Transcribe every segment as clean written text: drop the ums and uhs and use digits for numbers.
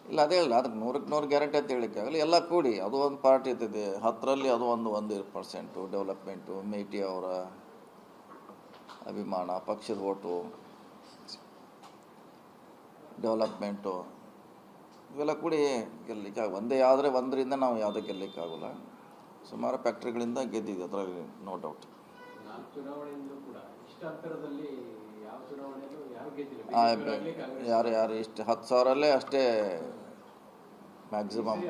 ಇಲ್ಲ ಅದೇ ಇಲ್ಲ, ಅದಕ್ಕೆ 100% ಗ್ಯಾರಂಟಿ ಅಂತ ಹೇಳಲಿಕ್ಕಾಗಲ್ಲ. ಎಲ್ಲ ಕೂಡಿ ಅದು ಒಂದು ಪಾರ್ಟಿ ಇರ್ತದೆ, 10ರಲ್ಲಿ ಅದು ಒಂದು 1% ಡೆವಲಪ್ಮೆಂಟು, ಮೇಟಿ ಅವರ ಅಭಿಮಾನ, ಪಕ್ಷದ ಓಟು, ಡೆವಲಪ್ಮೆಂಟು, ಇವೆಲ್ಲ ಕೂಡಿ ಗೆಲ್ಲಲಿಕ್ಕೆ ಒಂದೇ ಆದರೆ ಒಂದರಿಂದ ನಾವು ಯಾವುದೇ ಗೆಲ್ಲಲಿಕ್ಕಾಗಲ್ಲ. ಸುಮಾರು ಫ್ಯಾಕ್ಟ್ರಿಗಳಿಂದ ಗೆದ್ದಿದೆ, ಅದರಲ್ಲಿ ನೋ ಡೌಟ್. ಯಾರು ಇಷ್ಟು 10,000 ಅಷ್ಟೇ ಮ್ಯಾಕ್ಸಿಮಮ್.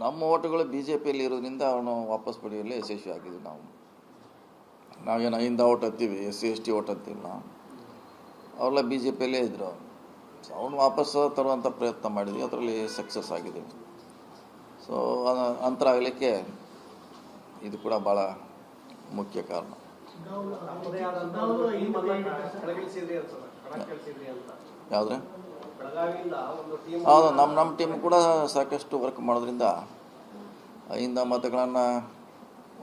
ನಮ್ಮ ಓಟುಗಳು BJPಯಲ್ಲಿ ಇರೋದ್ರಿಂದ ಅವನು ವಾಪಸ್ ಪಡೆಯುವಲ್ಲಿ ಯಶಸ್ವಿ ಆಗಿದ್ವಿ. ನಾವೇನು ಅಹಿಂದ ಓಟ್ ಹತ್ತೀವಿ, SC/ST ಓಟ್ ಹತ್ತಿಲ್ಲ, ಅವರೆಲ್ಲ BJPಯಲ್ಲೇ ಇದ್ದರು. ಅವನು ವಾಪಸ್ ತರುವಂಥ ಪ್ರಯತ್ನ ಮಾಡಿದ್ವಿ, ಅದರಲ್ಲಿ ಸಕ್ಸಸ್ ಆಗಿದ್ದೀವಿ. ಸೊ ಅಂತರ ಆಗಲಿಕ್ಕೆ ಇದು ಕೂಡ ಭಾಳ ಮುಖ್ಯ ಕಾರಣ. ಯಾವುದ್ರೆ ಹೌದು, ನಮ್ಮ ಟೀಮ್ ಕೂಡ ಸಾಕಷ್ಟು ವರ್ಕ್ ಮಾಡೋದ್ರಿಂದ ಅಹಿಂದ ಮತಗಳನ್ನು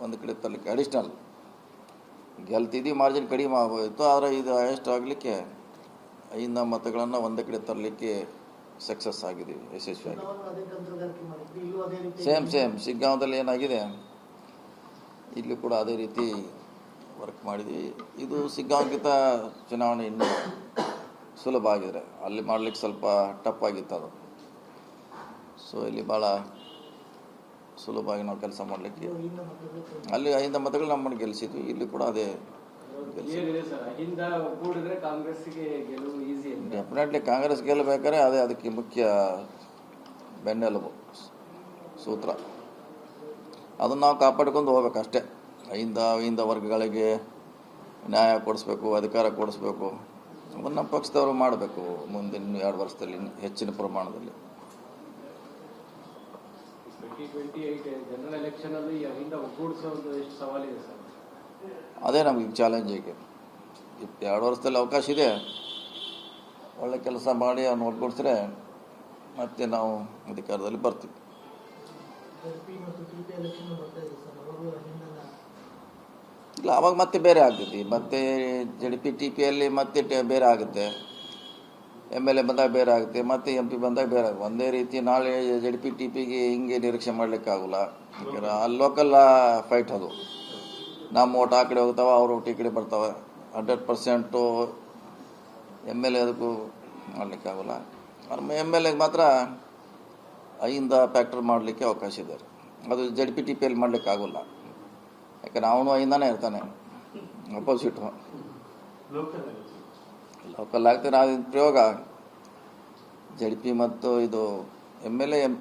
ಒಂದು ಕಡೆ ತರಲಿಕ್ಕೆ ಅಡಿಷ್ನಲ್ ಗೆಲ್ತಿದ್ವಿ, ಮಾರ್ಜಿನ್ ಕಡಿಮೆ ಆಗೋಯಿತು. ಆದರೆ ಇದು ಹೈಯೆಸ್ಟ್ ಆಗಲಿಕ್ಕೆ ಅಹಿಂದ ಮತಗಳನ್ನು ಒಂದೇ ಕಡೆ ತರಲಿಕ್ಕೆ ಸಕ್ಸಸ್ ಆಗಿದ್ದೀವಿ, ಯಶಸ್ವಿಯಾಗಿ. ಸೇಮ್ ಶಿಗ್ಗಾಂವದಲ್ಲಿ ಏನಾಗಿದೆ, ಇಲ್ಲಿ ಕೂಡ ಅದೇ ರೀತಿ ವರ್ಕ್ ಮಾಡಿದ್ವಿ. ಇದು ಶಿಗ್ಗಾಂವ್ಗಿಂತ ಚುನಾವಣೆ ಇನ್ನೂ ಸುಲಭ ಆಗಿದೆ, ಅಲ್ಲಿ ಮಾಡಲಿಕ್ಕೆ ಸ್ವಲ್ಪ ಟಫ್ ಆಗಿತ್ತು ಅದು. ಸೊ ಇಲ್ಲಿ ಭಾಳ ಸುಲಭವಾಗಿ ನಾವು ಕೆಲಸ ಮಾಡಲಿಕ್ಕೆ, ಅಲ್ಲಿ ಅಹಿಂದ ಮತಗಳು ನಮ್ಮನ್ನು ಗೆಲ್ಲಿಸಿದ್ವಿ, ಇಲ್ಲಿ ಕೂಡ ಅದೇ ಡೆಫಿನೆಟ್ಲಿ ಕಾಂಗ್ರೆಸ್ ಗೆಲ್ಲಬೇಕಾದ್ರೆ ಅದೇ ಅದಕ್ಕೆ ಮುಖ್ಯ ಬೆನ್ನೆಲುಬು ಸೂತ್ರ. ಅದನ್ನು ನಾವು ಕಾಪಾಡ್ಕೊಂಡು ಹೋಗ್ಬೇಕಷ್ಟೇ. ಅಹಿಂದ ವರ್ಗಗಳಿಗೆ ನ್ಯಾಯ ಕೊಡಿಸ್ಬೇಕು, ಅಧಿಕಾರ ಕೊಡಿಸ್ಬೇಕು, ಅದನ್ನು ನಮ್ಮ ಪಕ್ಷದವರು ಮಾಡಬೇಕು ಮುಂದಿನ 2 ವರ್ಷದಲ್ಲಿ ಹೆಚ್ಚಿನ ಪ್ರಮಾಣದಲ್ಲಿ. ಅದೇ ನಮಗೆ ಚಾಲೆಂಜ್. ಈಗ 2 ವರ್ಷದಲ್ಲಿ ಅವಕಾಶ ಇದೆ, ಒಳ್ಳೆ ಕೆಲಸ ಮಾಡಿ ಅವ್ನು ಒಗ್ಗೂಡಿಸಿದ್ರೆ ಮತ್ತೆ ನಾವು ಅಧಿಕಾರದಲ್ಲಿ ಬರ್ತೀವಿ. ಇಲ್ಲ, ಅವಾಗ ಮತ್ತೆ ಬೇರೆ ಆಗ್ತೈತಿ. ಮತ್ತೆ JDP TPಯಲ್ಲಿ ಮತ್ತೆ ಬೇರೆ ಆಗುತ್ತೆ, MLA ಬಂದಾಗ ಬೇರೆ ಆಗುತ್ತೆ, ಮತ್ತೆ MP ಬಂದಾಗ ಬೇರೆ ಆಗುತ್ತೆ. ಒಂದೇ ರೀತಿ ನಾಳೆ JDP TPಗೆ ಹಿಂಗೆ ನಿರೀಕ್ಷೆ ಮಾಡಲಿಕ್ಕಾಗಲ್ಲ. ಯಾಕಂದ್ರೆ ಅಲ್ಲಿ ಲೋಕಲ್ ಫೈಟ್ ಅದು. ನಮ್ಮ ಓಟ್ ಆ ಕಡೆ ಹೋಗ್ತಾವೆ, ಅವ್ರ ಓಟ್ ಈ ಕಡೆ ಬರ್ತಾವೆ. 100% MLA ಅದಕ್ಕೂ ಮಾಡಲಿಕ್ಕಾಗಲ್ಲ. MLAಗೆ ಮಾತ್ರ ಅಹಿಂದ ಫ್ಯಾಕ್ಟರ್ ಮಾಡಲಿಕ್ಕೆ ಅವಕಾಶ ಇದೆ, ಅದು JDP TPಯಲ್ಲಿ ಮಾಡಲಿಕ್ಕಾಗಲ್ಲ. ಯಾಕಂದ್ರೆ ಅವನು ಅಹಿಂದಾನೇ ಇರ್ತಾನೆ, ಅಪೋಸಿಟು ಲೋಕಲ್ ಆಗ್ತಾನೆ. ಆ ಪ್ರಯೋಗ JDP ಮತ್ತು ಇದು MLA MP